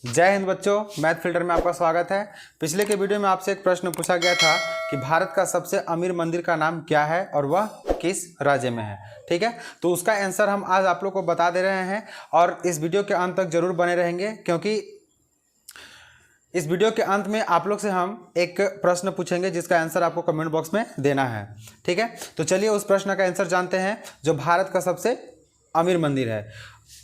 जय हिंद बच्चों, math filter में आपका स्वागत है। पिछले के वीडियो में आपसे एक प्रश्न पूछा गया था कि भारत का सबसे अमीर मंदिर का नाम क्या है और वह किस राज्य में है। ठीक है, तो उसका आंसर हम आज आप लोग को बता दे रहे हैं और इस वीडियो के अंत तक जरूर बने रहेंगे, क्योंकि इस वीडियो के अंत में आप लोग से हम एक प्रश्न पूछेंगे जिसका आंसर आपको कमेंट बॉक्स में देना है। ठीक है, तो चलिए उस प्रश्न का आंसर जानते हैं। जो भारत का सबसे अमीर मंदिर है,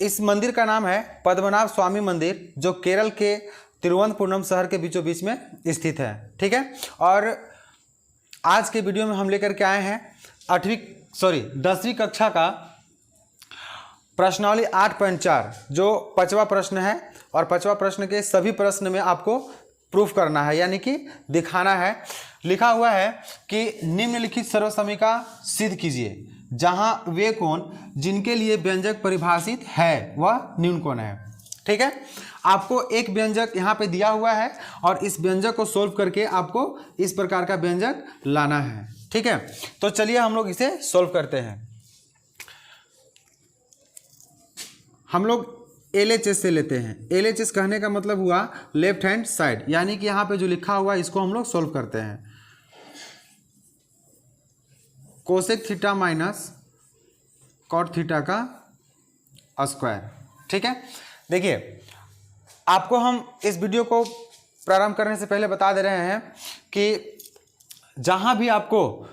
इस मंदिर का नाम है पद्मनाभ स्वामी मंदिर, जो केरल के तिरुवनंतपुरम शहर के बीचों बीच में स्थित है। ठीक है, और आज के वीडियो में हम लेकर के आए हैं 10वीं कक्षा का प्रश्नावली 8.4, जो 5वां प्रश्न है। और 5वां प्रश्न के सभी प्रश्न में आपको प्रूफ करना है, यानी कि दिखाना है। लिखा हुआ है कि निम्नलिखित सर्वसमीका सिद्ध कीजिए जहां वे कोण जिनके लिए व्यंजक परिभाषित है वह निम्न कोण है। ठीक है, आपको एक व्यंजक यहाँ पे दिया हुआ है और इस व्यंजक को सोल्व करके आपको इस प्रकार का व्यंजक लाना है। ठीक है, तो चलिए हम लोग इसे सोल्व करते हैं। हम लोग LHS से लेते हैं। LHS कहने का मतलब हुआ लेफ्ट हैंड साइड, यानी कि यहाँ पे जो लिखा हुआ है इसको हम लोग सोल्व करते हैं। Cosec theta minus cot theta का स्क्वायर। ठीक है, देखिए आपको हम इस वीडियो को प्रारंभ करने से पहले बता दे रहे हैं कि जहां भी आपको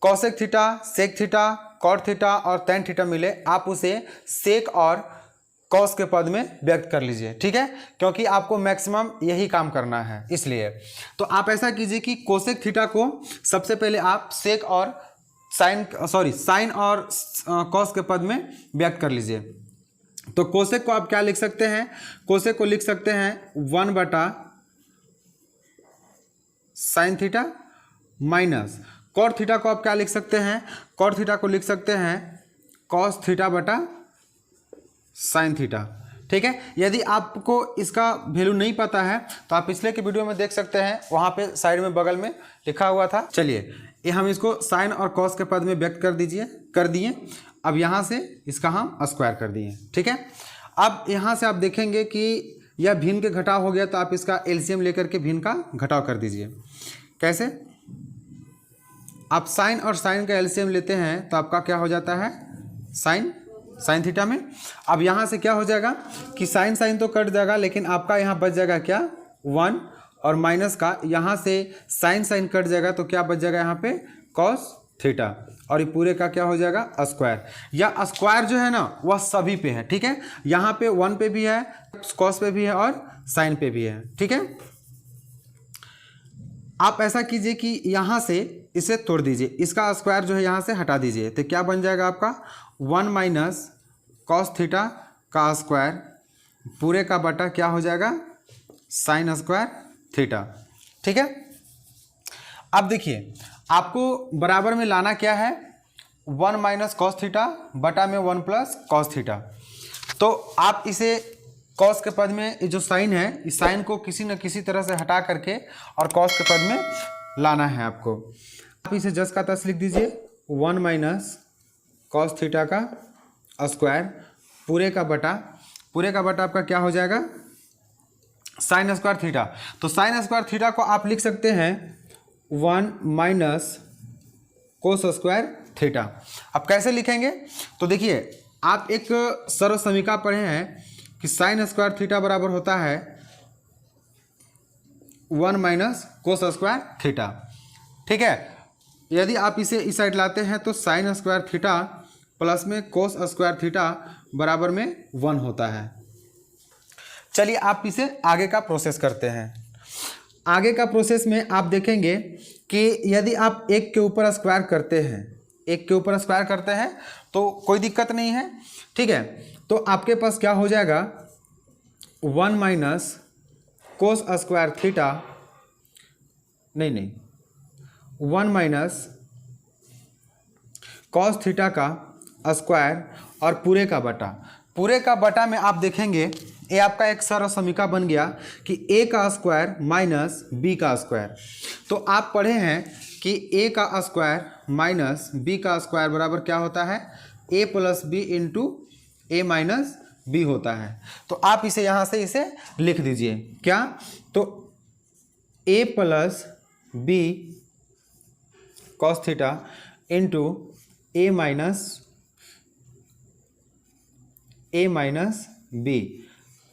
cosec theta, sec theta, cot theta और टैन थीटा मिले, आप उसे सेक और कॉस के पद में व्यक्त कर लीजिए। ठीक है, क्योंकि आपको मैक्सिमम यही काम करना है, इसलिए तो आप ऐसा कीजिए कि कोसेक थीटा को सबसे पहले आप सेक और साइन और कॉस के पद में व्यक्त कर लीजिए। तो कोसेक को आप क्या लिख सकते हैं? कोसेक को लिख सकते हैं 1/sin theta minus cot theta को आप क्या लिख सकते हैं? कॉट थीटा को लिख सकते हैं कॉस थीटा बटा साइन थीटा। ठीक है, यदि आपको इसका वैल्यू नहीं पता है तो आप पिछले के वीडियो में देख सकते हैं, वहाँ पे साइड में बगल में लिखा हुआ था। चलिए ये हम इसको साइन और कॉस के पद में व्यक्त कर दिए। अब यहाँ से इसका हम स्क्वायर कर दिए। ठीक है, अब यहाँ से आप देखेंगे कि यह भिन्न के घटाव हो गया, तो आप इसका एलसीएम लेकर के भिन्न का घटाव कर दीजिए। कैसे? आप साइन और साइन का एलसीएम लेते हैं तो आपका क्या हो जाता है? साइन थीटा में। अब यहाँ से क्या हो जाएगा कि साइन तो कट जाएगा, लेकिन आपका यहाँ बच जाएगा क्या? 1 और माइनस का यहाँ से साइन कट जाएगा, तो क्या बच जाएगा यहाँ पे? कॉस थीटा, और ये पूरे का क्या हो जाएगा? स्क्वायर। या स्क्वायर जो है ना वह सभी पे है। ठीक है, यहाँ पे 1 पे भी है, कॉस पे भी है और साइन पे भी है। ठीक है, आप ऐसा कीजिए कि यहाँ से इसे तोड़ दीजिए, इसका स्क्वायर जो है यहाँ से हटा दीजिए, तो क्या बन जाएगा आपका? 1 माइनस कॉस थीटा का स्क्वायर पूरे का बटा क्या हो जाएगा? Sine square theta. ठीक है, अब देखिए आपको बराबर में लाना क्या है? 1 माइनस कॉस थीटा बटा में 1 प्लस कॉस थीटा। तो आप इसे कॉस के पद में जो साइन है, इस साइन को किसी न किसी तरह से हटा करके और कॉस के पद में लाना है आपको। आप इसे जस का तस लिख दीजिए, 1 माइनस कॉस थीटा का स्क्वायर पूरे का बटा आपका क्या हो जाएगा? Sine square theta. तो साइन स्क्वायर थीटा को आप लिख सकते हैं 1 माइनस कोस स्क्वायर थीटा। अब कैसे लिखेंगे? तो देखिए आप एक सर्व समीका पढ़े हैं कि साइन स्क्वायर थीटा बराबर होता है 1 माइनस कोस स्क्वायर थीटा। ठीक है, यदि आप इसे इस साइड लाते हैं तो साइन स्क्वायर थीटा प्लस में कोस स्क्वायर थीटा बराबर में 1 होता है। चलिए आप इसे आगे का प्रोसेस करते हैं। आगे का प्रोसेस में आप देखेंगे कि यदि आप एक के ऊपर स्क्वायर करते हैं तो कोई दिक्कत नहीं है। ठीक है, तो आपके पास क्या हो जाएगा? 1 माइनस कोस स्क्वायर थीटा, नहीं 1 माइनस कॉस थीटा का स्क्वायर और पूरे का बटा में आप देखेंगे ये आपका एक सर्व समीका बन गया कि a का स्क्वायर माइनस b का स्क्वायर। तो आप पढ़े हैं कि a का स्क्वायर माइनस b का स्क्वायर बराबर क्या होता है? a plus B into a minus B होता है। तो आप इसे यहाँ से इसे लिख दीजिए क्या, तो A plus B cos theta into A minus B.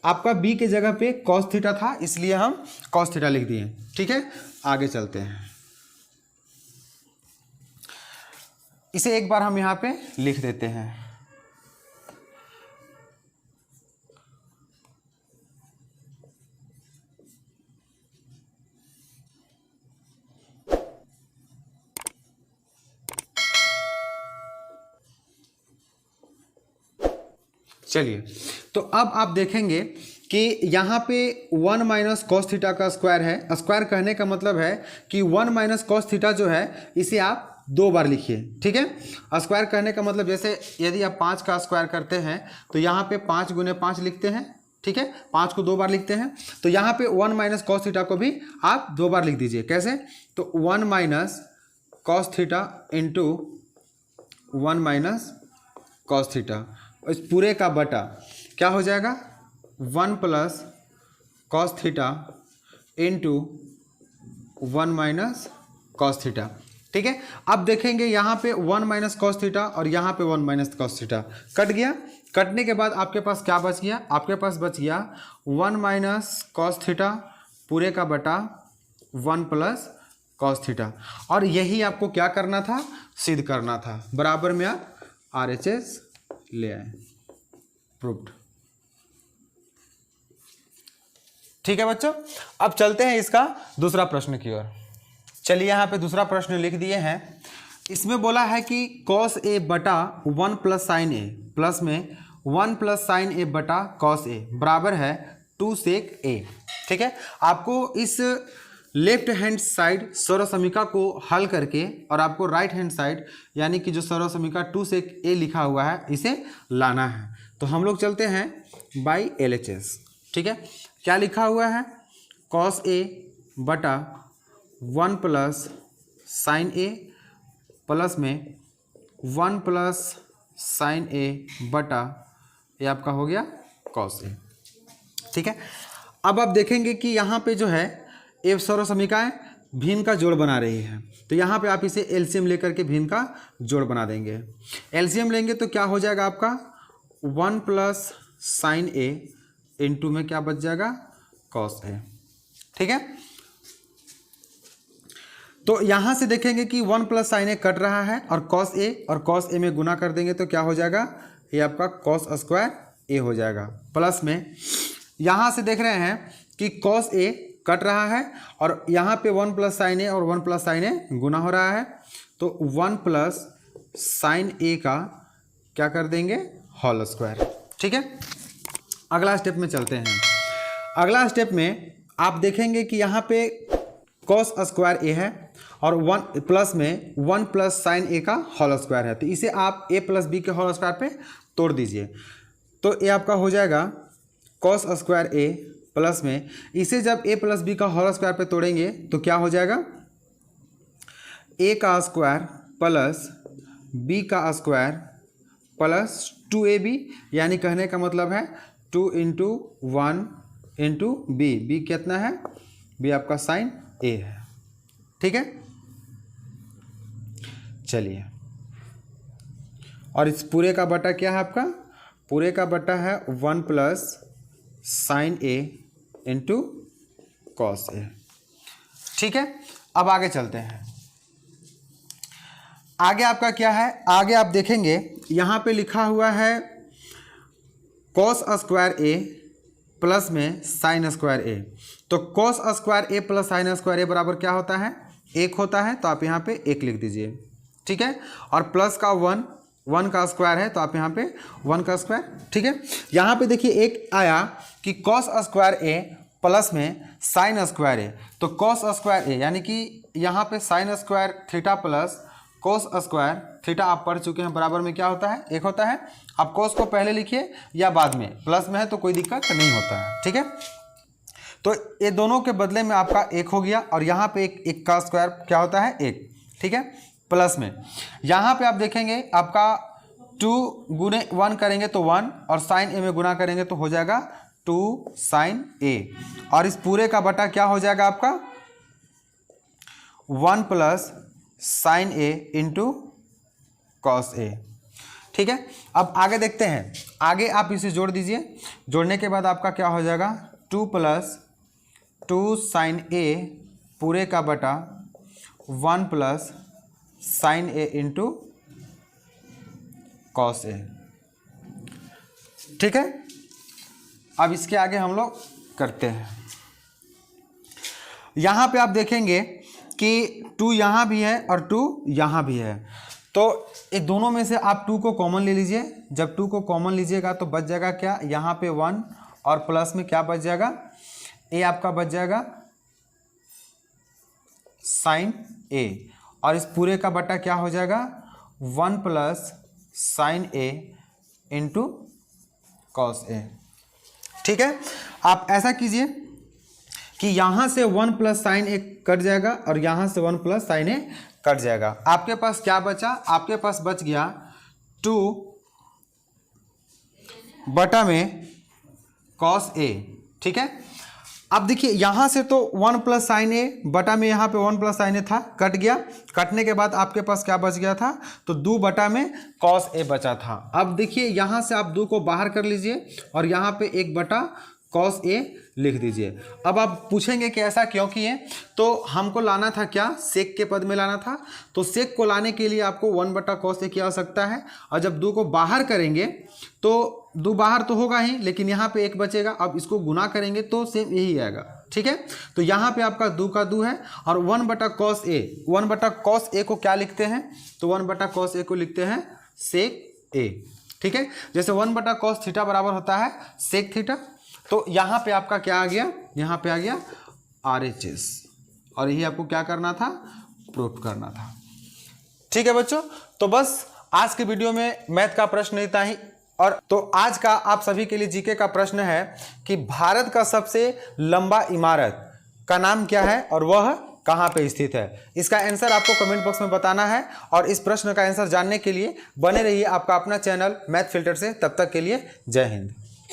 आपका बी के जगह पे कॉस थीटा था इसलिए हम कॉस थीटा लिख दिए। ठीक है, आगे चलते हैं। इसे एक बार हम यहाँ पे लिख देते हैं। चलिए, तो अब आप देखेंगे कि यहाँ पे 1 माइनस कॉस थीटा का स्क्वायर है। स्क्वायर कहने का मतलब है कि 1 माइनस कॉस थीटा जो है इसे आप 2 बार लिखिए। ठीक है, स्क्वायर कहने का मतलब जैसे यदि आप 5 का स्क्वायर करते हैं तो यहाँ पे 5 गुने 5 लिखते हैं। ठीक है, 5 को 2 बार लिखते हैं। तो यहाँ पे 1 माइनस कॉस थीटा को भी आप 2 बार लिख दीजिए। कैसे, तो 1 minus cos theta into 1 minus cos theta, इस पूरे का बटा क्या हो जाएगा 1 plus cos theta into 1 minus cos theta. ठीक है, अब देखेंगे यहाँ पे 1 माइनस कॉस थीटा और यहाँ पे 1 माइनस कॉस थीटा कट गया। कटने के बाद आपके पास क्या बच गया, आपके पास बच गया 1 माइनस कॉस थीटा पूरे का बटा 1 प्लस कॉस थीटा। और यही आपको क्या करना था, सिद्ध करना था। बराबर में आप RHS ले आए, प्रूव्ड। ठीक है बच्चों, अब चलते हैं इसका दूसरा प्रश्न की ओर। चलिए, यहाँ पे दूसरा प्रश्न लिख दिए हैं। इसमें बोला है कि कॉस ए बटा 1 प्लस साइन ए प्लस में 1 प्लस साइन ए बटा कॉस ए बराबर है 2 सेक ए। ठीक है, आपको इस लेफ्ट हैंड साइड सर्व समीका को हल करके और आपको राइट हैंड साइड यानी कि जो सर्व समीका 2 सेक ए लिखा हुआ है इसे लाना है। तो हम लोग चलते हैं बाई LHS। ठीक है, क्या लिखा हुआ है, कॉस ए बटा 1 प्लस साइन ए प्लस में 1 प्लस साइन ए बटा ये आपका हो गया कॉस ए। ठीक है, अब आप देखेंगे कि यहाँ पे जो है ये सर्व समीकाएं भिन्न का जोड़ बना रही है। तो यहाँ पे आप इसे एलसीएम लेकर के भिन्न का जोड़ बना देंगे। एलसीएम लेंगे तो क्या हो जाएगा आपका 1 प्लस साइन ए इंटू में क्या बच जाएगा कॉस ए। ठीक है, तो यहाँ से देखेंगे कि 1 प्लस साइन ए कट रहा है और कॉस ए में गुना कर देंगे तो क्या हो जाएगा, ये आपका कॉस स्क्वायर ए हो जाएगा। प्लस में यहाँ से देख रहे हैं कि कॉस ए कट रहा है और यहाँ पे 1 प्लस साइन ए और 1 प्लस साइन ए गुना हो रहा है। तो 1 प्लस साइन ए का क्या कर देंगे होल स्क्वायर। ठीक है, अगला स्टेप में चलते हैं। अगला स्टेप में आप देखेंगे कि यहाँ पे कॉस स्क्वायर ए है और 1 प्लस में 1 प्लस साइन ए का होल स्क्वायर है। तो इसे आप a प्लस बी के होल स्क्वायर पे तोड़ दीजिए। तो ये आपका हो जाएगा कॉस स्क्वायर ए प्लस में इसे जब a प्लस बी का होल स्क्वायर पे तोड़ेंगे तो क्या हो जाएगा a का स्क्वायर प्लस b का स्क्वायर प्लस 2ab, यानी कहने का मतलब है 2 इंटू 1 इंटू बी। बी कितना है, बी आपका साइन a है। ठीक है, चलिए, और इस पूरे का बटा क्या है आपका, पूरे का बटा है 1 plus sign A into cos A. ठीक है, अब आगे चलते हैं। आगे आपका क्या है, आगे आप देखेंगे यहाँ पे लिखा हुआ है कॉस स्क्वायर ए प्लस में साइन स्क्वायर ए। तो कॉस स्क्वायर ए प्लस साइन स्क्वायर ए बराबर क्या होता है, 1 होता है। तो आप यहाँ पे 1 लिख दीजिए। ठीक है, और प्लस का 1 का स्क्वायर है तो आप यहाँ पे 1 का स्क्वायर। ठीक है, यहाँ पे देखिए एक आया कि कॉस स्क्वायर ए प्लस में साइन स्क्वायर ए। तो कॉस स्क्वायर ए यानी कि यहाँ पे sine square theta plus cos square theta आप पढ़ चुके हैं, बराबर में क्या होता है, 1 होता है। आप कॉस को पहले लिखिए या बाद में, प्लस में है तो कोई दिक्कत नहीं होता है। ठीक है, तो ये दोनों के बदले में आपका 1 हो गया और यहाँ पे एक का स्क्वायर क्या होता है 1। ठीक है, प्लस में यहाँ पे आप देखेंगे आपका 2 गुने 1 करेंगे तो 1 और साइन ए में गुना करेंगे तो हो जाएगा 2 साइन ए, और इस पूरे का बटा क्या हो जाएगा आपका 1 plus sign A into cos A. ठीक है, अब आगे देखते हैं। आगे आप इसे जोड़ दीजिए, जोड़ने के बाद आपका क्या हो जाएगा 2 प्लस 2 साइन ए पूरे का बटा 1 plus sign A into cos A. ठीक है, अब इसके आगे हम लोग करते हैं। यहाँ पे आप देखेंगे कि 2 यहाँ भी है और 2 यहाँ भी है, तो एक दोनों में से आप 2 को कॉमन ले लीजिए। जब 2 को कॉमन लीजिएगा तो बच जाएगा क्या, यहाँ पे 1 और प्लस में क्या बच जाएगा, ए आपका बच जाएगा साइन ए, और इस पूरे का बटा क्या हो जाएगा 1 plus sign A into cos A. ठीक है, आप ऐसा कीजिए कि यहाँ से 1 प्लस साइन ए कट जाएगा और यहाँ से 1 प्लस साइन ए कट जाएगा। आपके पास क्या बचा, आपके पास बच गया 2 बटा में कॉस ए। ठीक है, अब देखिए यहाँ से तो 1 प्लस साइन ए बटा में यहाँ पे 1 प्लस साइन ए था, कट गया। कटने के बाद आपके पास क्या बच गया था, तो 2 बटा में कॉस ए बचा था। अब देखिए यहाँ से आप 2 को बाहर कर लीजिए और यहाँ पे 1 बटा कॉस ए लिख दीजिए। अब आप पूछेंगे कि ऐसा क्यों किए, तो हमको लाना था क्या, सेक के पद में लाना था। तो सेक को लाने के लिए आपको 1 बटा कॉस ए की आवश्यकता है, और जब 2 को बाहर करेंगे तो 2 बाहर तो होगा ही, लेकिन यहाँ पे 1 बचेगा। अब इसको गुना करेंगे तो सेम यही आएगा। ठीक है, तो यहाँ पे आपका 2 का 2 है, और 1 बटा कॉस ए, 1 बटा कॉस ए को क्या लिखते हैं, तो 1 बटा कॉस ए को लिखते हैं सेक ए। ठीक है, जैसे 1 बटा कॉस थीटा बराबर होता है सेक थीटा, तो यहाँ पे आपका क्या आ गया, यहाँ पे आ गया RHS, और यही आपको क्या करना था, प्रूफ करना था। ठीक है बच्चों, तो बस आज के वीडियो में मैथ का प्रश्न इतना ही। और तो आज का आप सभी के लिए जीके का प्रश्न है कि भारत का सबसे लंबा इमारत का नाम क्या है और वह कहाँ पे स्थित है। इसका आंसर आपको कमेंट बॉक्स में बताना है, और इस प्रश्न का आंसर जानने के लिए बने रहिए आपका अपना चैनल मैथ फिल्टर से। तब तक के लिए जय हिंद।